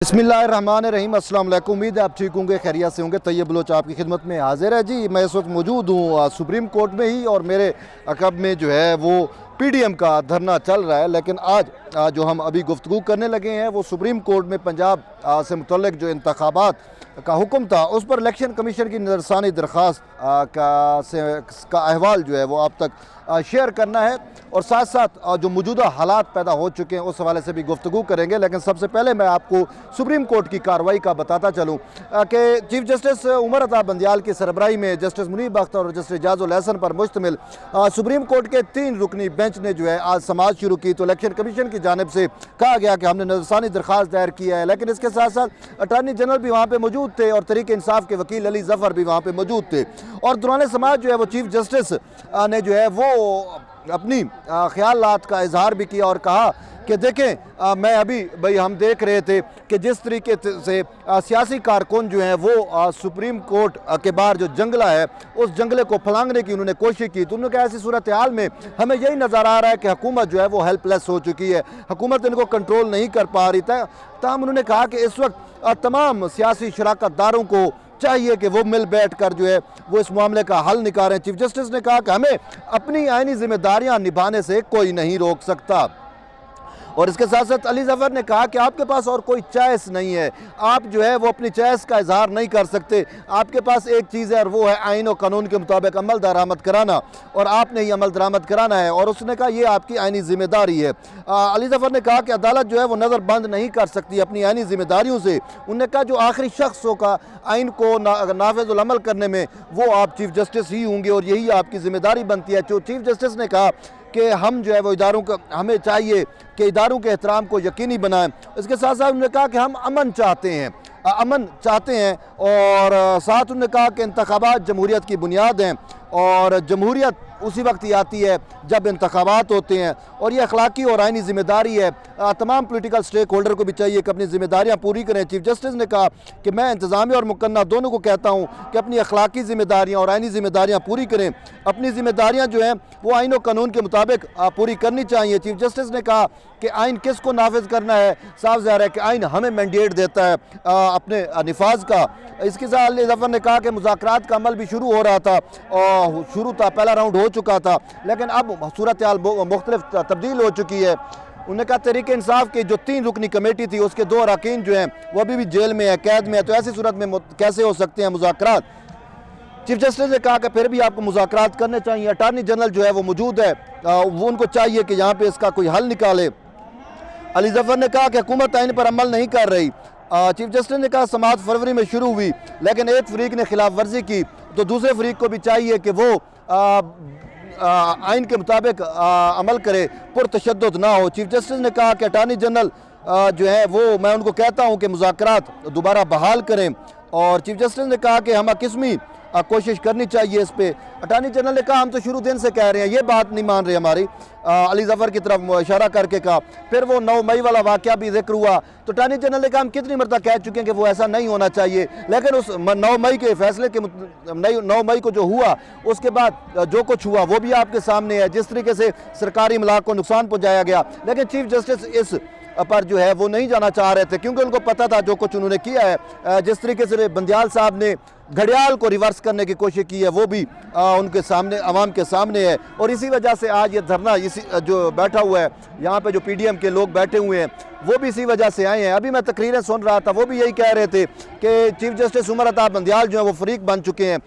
बिस्मिल्लाहिर्रहमानिर्रहीम। अस्सलाम वालेकुम। उम्मीद है आप ठीक होंगे, खैरियत से होंगे। तैयब बलोच आपकी खिदमत में हाजिर है जी। मैं इस वक्त मौजूद हूँ सुप्रीम कोर्ट में ही, और मेरे अकब में जो है वो पीडीएम का धरना चल रहा है। लेकिन आज जो हम अभी गुफ्तगू करने लगे हैं वो सुप्रीम कोर्ट में पंजाब से मुतल्लिक जो इंतखाबात का हुक्म था उस पर इलेक्शन कमीशन की नजरसानी दरख्वास्त का अहवाल जो है वो आप तक शेयर करना है, और साथ साथ जो मौजूदा हालात पैदा हो चुके हैं उस हवाले से भी गुफ्तगू करेंगे। लेकिन सबसे पहले मैं आपको सुप्रीम कोर्ट की कार्रवाई का बताता चलूँ कि चीफ जस्टिस उमर अता बंदियाल की सरबराही में जस्टिस मुनीब अख्तर और जस्टिस एजाजुल एहसन पर मुश्तमिल सुप्रीम कोर्ट के 3 रुकनी बेंच ने जो है आज समाअत शुरू की। तो इलेक्शन कमीशन की जानिब से कहा गया कि हमने नजरसानी दरख्वास्त दायर किया है, लेकिन इसके साथ साथ अटारनी जनरल भी वहाँ पर मौजूद थे और तहरीक इंसाफ के वकील अली जफ़र भी वहाँ पर मौजूद थे। और दौरान समाअत जो है वो चीफ जस्टिस ने जो है वो अपनी ख्यालात का इजहार भी किया और कहा कि देखें मैं अभी भाई हम देख रहे थे कि जिस तरीके से सियासी कारकुन जो हैं वो सुप्रीम कोर्ट के बाहर जो जंगला है उस जंगले को फलांगने की उन्होंने कोशिश की। तो उन्होंने कहा ऐसी सूरत हाल में हमें यही नज़र आ रहा है कि हुकूमत जो है वो हेल्पलेस हो चुकी है, हुकूमत इनको कंट्रोल नहीं कर पा रही था। तमाम उन्होंने कहा कि इस वक्त तमाम सियासी शराकतदारों को चाहिए कि वो मिल बैठ कर जो है वो इस मामले का हल निकालें। चीफ जस्टिस ने कहा कि हमें अपनी आईनी जिम्मेदारियां निभाने से कोई नहीं रोक सकता। और इसके साथ साथ अली जफ़र ने कहा कि आपके पास और कोई चॉइस नहीं है, आप जो है वो अपनी चॉइस का इजहार नहीं कर सकते, आपके पास एक चीज़ है और वो है आइन और कानून के मुताबिक अमल दरामद कराना, और आपने ही अमल दरामद कराना है। और उसने कहा ये आपकी आइनी जिम्मेदारी है। अली जफ़र ने कहा कि अदालत जो है वो नज़र बंद नहीं कर सकती अपनी आइनी जिम्मेदारियों से। उन्होंने कहा जो आखिरी शख्स होगा आइन को नाफिज़ुल अमल करने में वो आप चीफ जस्टिस ही होंगे, और यही आपकी जिम्मेदारी बनती है। तो चीफ जस्टिस ने कहा कि हम जो है वो इदारों का हमें चाहिए कि इदारों के एहतराम को यकीनी बनाएं। इसके साथ साथ उन्होंने कहा कि हम अमन चाहते हैं और साथ उन्होंने कहा कि इंतखाबात जमहूरियत की बुनियाद हैं, और जमहूरियत उसी वक्त ही आती है जब इंतखाबात होते हैं, और ये अखलाकी और आइनी जिम्मेदारी है। तमाम पोलिटिकल स्टेक होल्डर को भी चाहिए कि अपनी जिम्मेदारियाँ पूरी करें। चीफ जस्टिस ने कहा कि मैं इंतज़ामिया और मुकन्ना दोनों को कहता हूँ कि अपनी अखलाकी जिम्मेदारियाँ और आइनी जिम्मेदारियाँ पूरी करें। अपनी जिम्मेदारियाँ जो हैं वो आइन और कानून के मुताबिक पूरी करनी चाहिए। चीफ जस्टिस ने कहा कि आइन किस को नाफिज करना है, साफ ज़ाहिर है कि आइन हमें मैंडेट देता है अपने नफाज का। इसके साथ अली जफ़र ने कहा कि मुज़ाकरात का अमल भी शुरू हो रहा था, और शुरू था, पहला राउंड हो चुका था, लेकिन अब सूरत हाल मुख्तलिफ तब्दील हो चुकी है। उन्होंने कहा तहरीक इंसाफ की जो 3 रुकनी कमेटी थी उसके 2 अरकान जो हैं वो अभी भी जेल में है, कैद में है, तो ऐसी सूरत में कैसे हो सकते हैं मुज़ाकरात। चीफ जस्टिस ने कहा कि फिर भी आपको मुज़ाकरात करने चाहिए। अटारनी जनरल जो है वो मौजूद है, वो उनको चाहिए कि यहाँ पर इसका कोई हल निकाले। अली जफ़र ने कहा कि हुकूमत आइन पर अमल नहीं कर रही। चीफ जस्टिस ने कहा समाअत फरवरी में शुरू हुई, लेकिन एक फरीक ने खिलाफ वर्जी की तो दूसरे फरीक को भी चाहिए कि वो आइन के मुताबिक अमल करे, पुरतशद्दुद ना हो। चीफ जस्टिस ने कहा कि अटारनी जनरल जो है वो मैं उनको कहता हूँ कि मुज़ाकरात दोबारा बहाल करें, और चीफ जस्टिस ने कहा कि हम किस्मी कोशिश करनी चाहिए इस पर। अटारनी जनरल ने कहा हम तो शुरू दिन से कह रहे हैं, ये बात नहीं मान रहे हमारी। अली जफ़र की तरफ इशारा करके कहा। फिर वो 9 मई वाला वाक़या भी जिक्र हुआ, तो अटारनी जनरल ने कहा हम कितनी मरतबा कह चुके हैं कि वो ऐसा नहीं होना चाहिए, लेकिन उस 9 मई के फैसले के 9 मई को जो हुआ उसके बाद जो कुछ हुआ वो भी आपके सामने है, जिस तरीके से सरकारी इमलाक को नुकसान पहुँचाया गया। लेकिन चीफ जस्टिस इस पर जो है वो नहीं जाना चाह रहे थे, क्योंकि उनको पता था जो कुछ उन्होंने किया है, जिस तरीके से बंदियाल साहब ने घड़ियाल को रिवर्स करने की कोशिश की है वो भी उनके सामने, अवाम के सामने है। और इसी वजह से आज ये धरना इसी जो बैठा हुआ है यहाँ पे जो पीडीएम के लोग बैठे हुए हैं वो भी इसी वजह से आए हैं। अभी मैं तकरीरें सुन रहा था, वो भी यही कह रहे थे कि चीफ जस्टिस उमर अता बंदियाल जो है वो फरीक बन चुके हैं।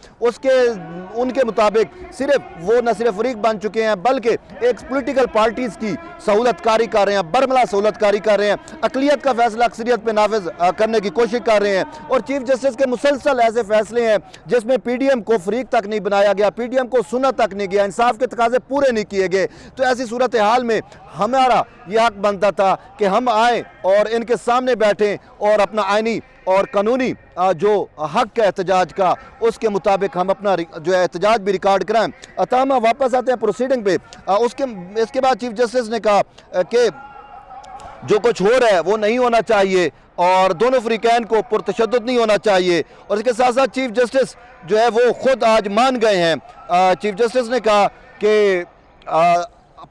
उनके मुताबिक सिर्फ वो न सिर्फ फरीक बन चुके हैं बल्कि एक पोलिटिकल पार्टीज़ की सहूलतकारी कर रहे हैं, बरमला सहूलतकारी कर रहे हैं, अकलियत का फैसला अक्सरियत पर नाफिज करने की कोशिश कर रहे हैं। और चीफ जस्टिस के मुसलसल ऐसे फैसले हैं जिसमें पीडीएम को फरीक तक नहीं बनाया गया, पीडीएम को सुना तक नहीं गया, इंसाफ के तकाजे पूरे नहीं किए गए। तो ऐसी सूरत हाल में हमारा ये हक बनता था कि हम आए और इनके सामने बैठें और अपना आइनी और कानूनी जो हक है एहतजाज का उसके मुताबिक हम अपना जो है एहतजाज भी रिकॉर्ड कराएं। हम वापस आते हैं प्रोसीडिंग पे। इसके बाद चीफ जस्टिस ने कहा कि जो कुछ हो रहा है वो नहीं होना चाहिए और दोनों फरीकैन को पुरतशद्दुद नहीं होना चाहिए। और इसके साथ साथ चीफ जस्टिस जो है वो खुद आज मान गए हैं। चीफ जस्टिस ने कहा कि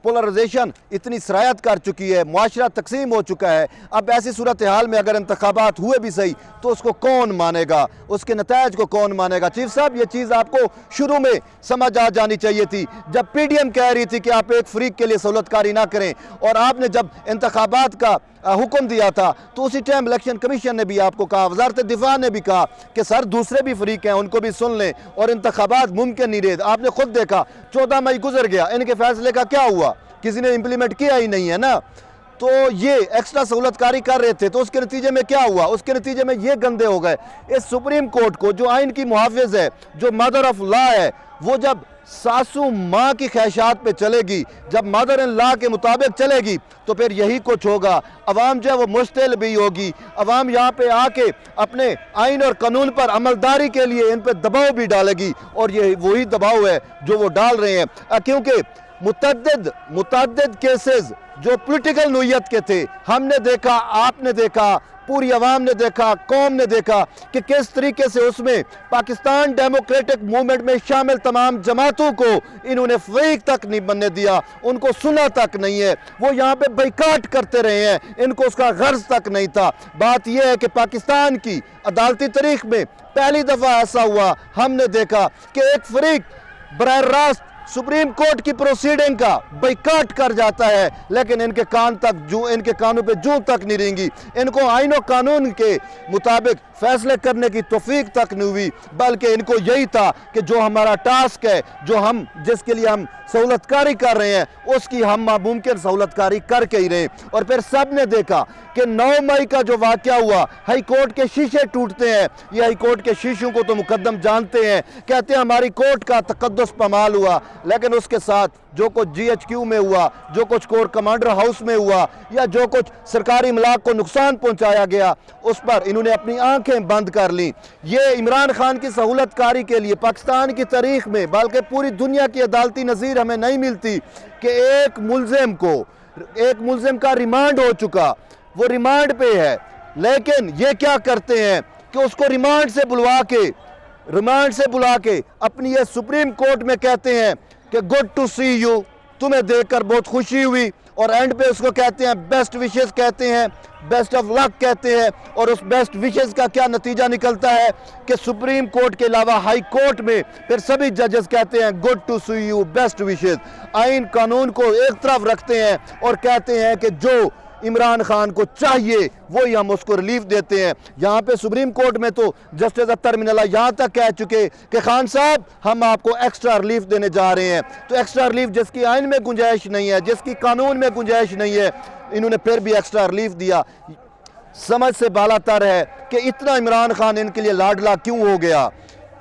पोलराइजेशन इतनी सरायत कर चुकी है, मुआशरा तकसीम हो चुका है। अब ऐसी सूरत हाल में अगर इंतखाबात हुए भी सही तो उसको कौन मानेगा, उसके नतायज को कौन मानेगा। चीफ साहब, ये चीज़ आपको शुरू में समझ आ जानी चाहिए थी, जब PDM कह रही थी कि आप एक फरीक के लिए सहूलतकारी ना करें, और आपने जब इंतखाबात का हुक्म दिया था तो उसी टाइम इलेक्शन कमीशन ने भी आपको कहा, वजारत दिफा ने भी कहा कि सर दूसरे भी फरीक हैं, उनको भी सुन लें और इंतखाबात मुमकिन नहीं रहे। आपने खुद देखा 14 मई गुजर गया, इनके फैसले का क्या हुआ, किसी ने इंप्लीमेंट किया ही नहीं है ना। तो ये एक्स्ट्रा सहूलतकारी कर रहे थे, तो उसके नतीजे में क्या हुआ, उसके नतीजे में ये गंदे हो गए। इस सुप्रीम कोर्ट को, जो आइन की मुहाफिज है, जो मदर ऑफ लॉ है, वो जब सासू माँ की ख्वाहिशात पे चलेगी, जब मदर इन लॉ के मुताबिक चलेगी, तो फिर यही कुछ होगा। अवाम जो है वो मुश्तिल भी होगी, अवाम यहाँ पे आके अपने आइन और कानून पर अमलदारी के लिए इन पर दबाव भी डालेगी, और ये वही दबाव है जो वो डाल रहे हैं। क्योंकि मुतअद्दिद केसेस जो पॉलिटिकल नोयत के थे, हमने देखा, आपने देखा, पूरी अवाम ने देखा, कौम ने देखा कि किस तरीके से उसमें पाकिस्तान डेमोक्रेटिक मूवमेंट में शामिल तमाम जमातों को इन्होंने फरीक तक नहीं बनने दिया, उनको सुना तक नहीं है, वो यहाँ पे बाइकाट करते रहे हैं, इनको उसका गर्ज तक नहीं था। बात यह है कि पाकिस्तान की अदालती तारीख में पहली दफ़ा ऐसा हुआ, हमने देखा कि एक फरीक बराह रास्त सुप्रीम कोर्ट की प्रोसीडिंग का बाइकाट कर जाता है, लेकिन इनके कानों पे जूं तक नहीं रहेंगी, इनको आइन और कानून के मुताबिक फैसले करने की तौफीक तक नहीं हुई, बल्कि इनको यही था कि जो हमारा टास्क है, जिसके लिए हम सहूलतकारी कर रहे हैं, उसकी हम मुमकिन सहूलतकारी करके ही रहे। और फिर सब ने देखा कि 9 मई का जो वाक़या हुआ, हाई कोर्ट के शीशे टूटते हैं। ये हाई कोर्ट के शीशों को तो मुकद्दम जानते हैं, कहते हैं हमारी कोर्ट का तकद्दुस पमाल हुआ, लेकिन उसके साथ जो कुछ GHQ में हुआ, जो कुछ कोर कमांडर हाउस में हुआ, या जो कुछ सरकारी इमलाक को नुकसान पहुंचाया गया, उस पर इन्होंने अपनी आंखें बंद कर ली। ये इमरान खान की सहूलतकारी के लिए पाकिस्तान की तारीख में, बल्कि पूरी दुनिया की अदालती नज़ीर हमें नहीं मिलती कि एक मुल्जिम का रिमांड हो चुका, वो रिमांड पे है, लेकिन ये क्या करते हैं कि उसको रिमांड से बुला के अपनी ये सुप्रीम कोर्ट में कहते हैं कि गुड टू सी यू, तुम्हें देखकर बहुत खुशी हुई, और एंड पे उसको कहते हैं बेस्ट विशेस, कहते हैं बेस्ट ऑफ लक कहते हैं। और उस बेस्ट विशेस का क्या नतीजा निकलता है कि सुप्रीम कोर्ट के अलावा हाई कोर्ट में फिर सभी जजेस कहते हैं good to see you, best wishes. आइन कानून को एक तरफ रखते हैं और कहते हैं कि जो इमरान खान को चाहिए वही हम उसको रिलीफ देते हैं। यहाँ पे सुप्रीम कोर्ट में तो जस्टिस अख्तर मिनल्ला यहाँ तक कह चुके कि खान साहब हम आपको एक्स्ट्रा रिलीफ देने जा रहे हैं। तो एक्स्ट्रा रिलीफ जिसकी आइन में गुंजाइश नहीं है, जिसकी कानून में गुंजाइश नहीं है, इन्होंने फिर भी एक्स्ट्रा रिलीफ दिया। समझ से बालातर है कि इतना इमरान खान इनके लिए लाडला क्यों हो गया।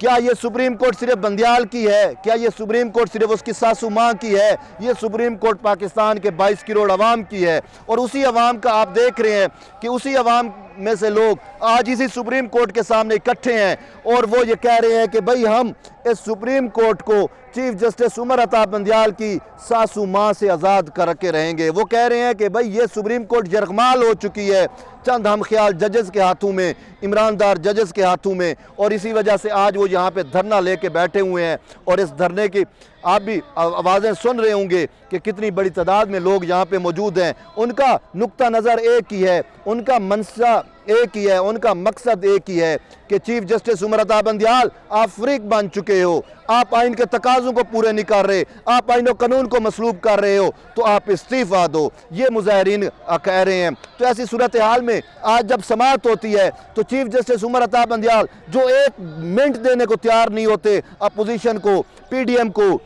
क्या ये सुप्रीम कोर्ट सिर्फ बंदियाल की है? क्या ये सुप्रीम कोर्ट सिर्फ उसकी सासू माँ की है? ये सुप्रीम कोर्ट पाकिस्तान के 22 करोड़ अवाम की है। और उसी अवाम का आप देख रहे हैं कि उसी अवाम में से लोग आज इसी सुप्रीम कोर्ट के सामने इकट्ठे हैं और वो ये कह रहे हैं कि भाई हम इस सुप्रीम कोर्ट को चीफ जस्टिस उमर अता बंदियाल की सासू माँ से आज़ाद करके रहेंगे। वो कह रहे हैं कि भाई ये सुप्रीम कोर्ट यरगमाल हो चुकी है चंद हम ख्याल जजेस के हाथों में, ईमानदार जजेस के हाथों में, और इसी वजह से आज वो यहाँ पे धरना लेके बैठे हुए हैं। और इस धरने की आप भी आवाज़ें सुन रहे होंगे कि कितनी बड़ी तादाद में लोग यहाँ पे मौजूद हैं। उनका नुक्ता नज़र एक ही है, उनका मंशा एक ही है, उनका मकसद एक ही है कि चीफ जस्टिस उमर अता बंदियाल आप फ्रीक बन चुके हो, आप आइन के तकाज़ों को पूरे नहीं कर रहे, आप आइन और कानून को मसलूब कर रहे हो, तो आप इस्तीफ़ा दो, ये मुजाहिरीन कह रहे हैं। तो ऐसी सूरत हाल में आज जब समाअत होती है तो चीफ जस्टिस उमर अता बंदियाल जो एक मिनट देने को तैयार नहीं होते अपोजिशन को, PDM को,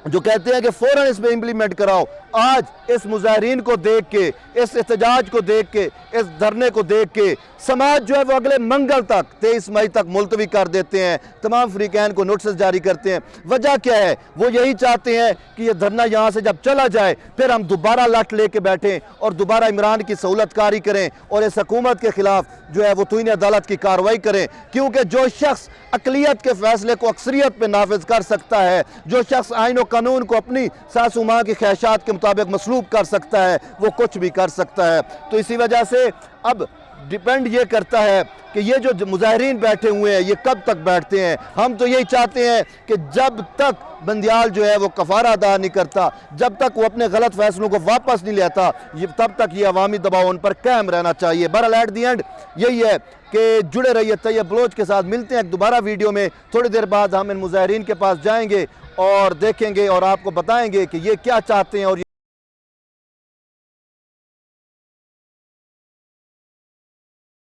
जो कहते हैं कि फ़ौरन इसमें इम्प्लीमेंट कराओ, आज इस मुजाहिरीन को देख के, इस एहतजाज को देख के, इस धरने को देख के समाज जो है वो अगले मंगल तक 23 मई तक मुलतवी कर देते हैं, तमाम फ्रीकैन को नोटिस जारी करते हैं। वजह क्या है? वो यही चाहते हैं कि ये धरना यहाँ से जब चला जाए फिर हम दोबारा लट लेके बैठें और दोबारा इमरान की सहूलतकारी करें और इस हुकूमत के खिलाफ जो है वो तौहीन अदालत की कार्रवाई करें। क्योंकि जो शख्स अक़लियत के फैसले को अक्सरियत पर नाफिज कर सकता है, जो शख्स आइन और कानून को अपनी सासू माँ की ख्वाहिशात के मुताबिक मसलूब कर सकता है, वो कुछ भी कर सकता है। तो इसी वजह से अब डिपेंड ये करता है कि ये जो मुजाहिरीन बैठे हुए हैं ये कब तक बैठते हैं। हम तो यही चाहते हैं कि जब तक बंदियाल जो है वो कफारा अदा नहीं करता, जब तक वो अपने गलत फैसलों को वापस नहीं लेता, तब तक ये अवामी दबाव उन पर कायम रहना चाहिए। बहरहाल एट दी एंड यही है कि जुड़े रहिए तैयब बलोच के साथ। मिलते हैं एक दोबारा वीडियो में। थोड़ी देर बाद हम इन मुजाहिरीन के पास जाएंगे और देखेंगे और आपको बताएंगे कि ये क्या चाहते हैं और